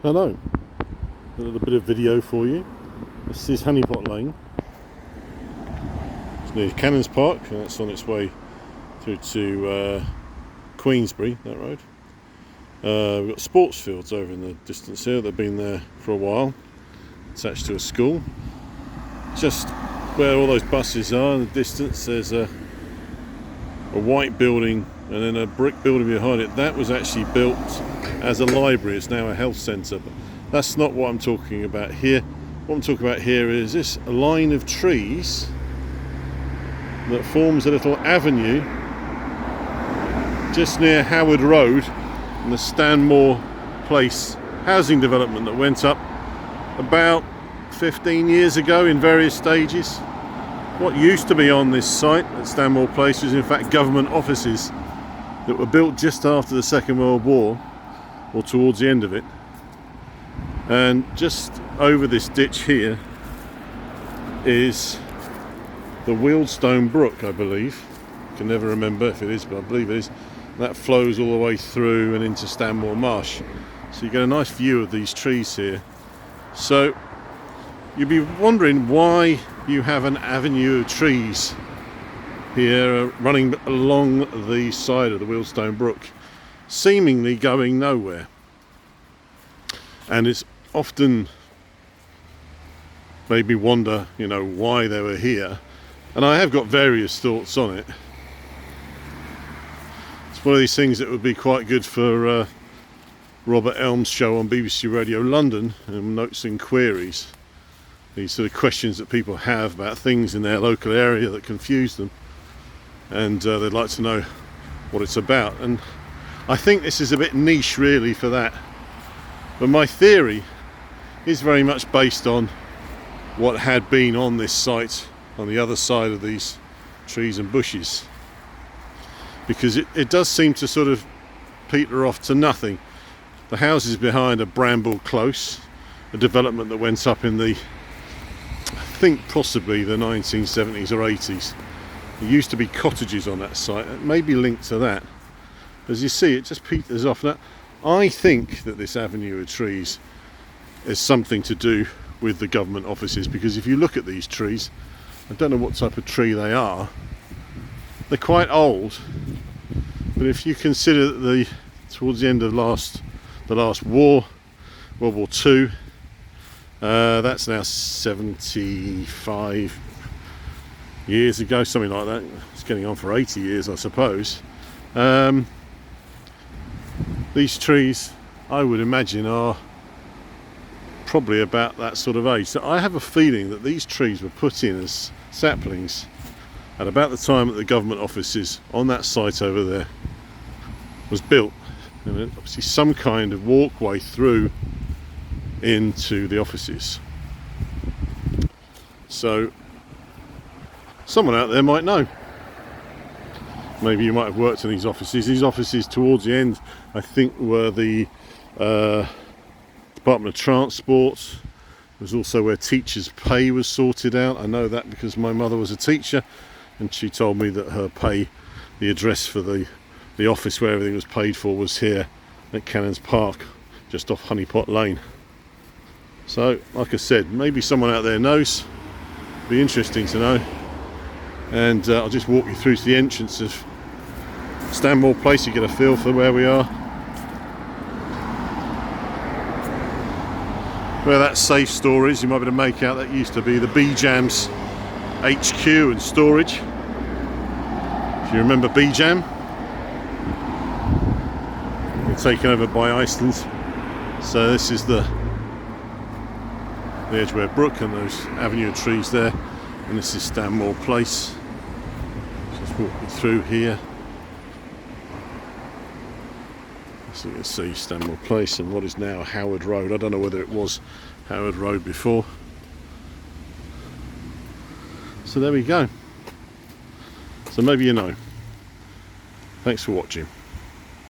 Hello, a little bit of video for you. This is Honeypot Lane. It's near Canons Park, and that's on its way through to Queensbury, that road. We've got sports fields over in the distance here. They've been there for a while, attached to a school. Just where all those buses are in the distance, there's a white building and then a brick building behind it. That was actually built as a library. It's now a health centre, but that's not what I'm talking about here. What I'm talking about here is this line of trees that forms a little avenue just near Howard Road and the Stanmore Place housing development that went up about 15 years ago in various stages. What used to be on this site at Stanmore Place was in fact government offices that were built just after the Second World War, or towards the end of it. And just over this ditch here is the Wealdstone Brook, I believe. I can never remember if it is, but I believe it is. That flows all the way through and into Stanmore Marsh. So you get a nice view of these trees here. So you'd be wondering why you have an avenue of trees here running along the side of the Wealdstone Brook, seemingly going nowhere. And it's often made me wonder, why they were here. And I have got various thoughts on it. It's one of these things that would be quite good for Robert Elm's show on BBC Radio London, Notes and Queries. These sort of questions that people have about things in their local area that confuse them, and they'd like to know what it's about. And I think this is a bit niche really for that, but my theory is very much based on what had been on this site on the other side of these trees and bushes, because it does seem to sort of peter off to nothing. The houses behind are Bramble Close, a development that went up in the, I think possibly the 1970s or 80s. There used to be cottages on that site. It may be linked to that. As you see, it just peters off. Now, I think that this avenue of trees is something to do with the government offices, because if you look at these trees, I don't know what type of tree they are. They're quite old, but if you consider that towards the end of the last war, World War II, that's now 75 years ago, something like that. It's getting on for 80 years, I suppose. These trees, I would imagine, are probably about that sort of age. So I have a feeling that these trees were put in as saplings at about the time that the government offices on that site over there was built. And obviously some kind of walkway through into the offices. So someone out there might know. Maybe you might have worked in these offices. These offices towards the end, I think, were the Department of Transport. It was also where teachers' pay was sorted out. I know that because my mother was a teacher and she told me that her pay, the address for the office where everything was paid for, was here at Canons Park, just off Honeypot Lane. So, like I said, maybe someone out there knows. Be interesting to know. And I'll just walk you through to the entrance of Stanmore Place. You get a feel for where we are. Where that safe store is, you might be able to make out that used to be the B-Jam's HQ and storage. If you remember B-Jam, they're taken over by Iceland. So this is the Edgware Brook and those avenue of trees there, and this is Stanmore Place. Just walking through here, so you can see Stanmore Place and what is now Howard Road. I don't know whether it was Howard Road before. So there we go. So maybe you know. Thanks for watching.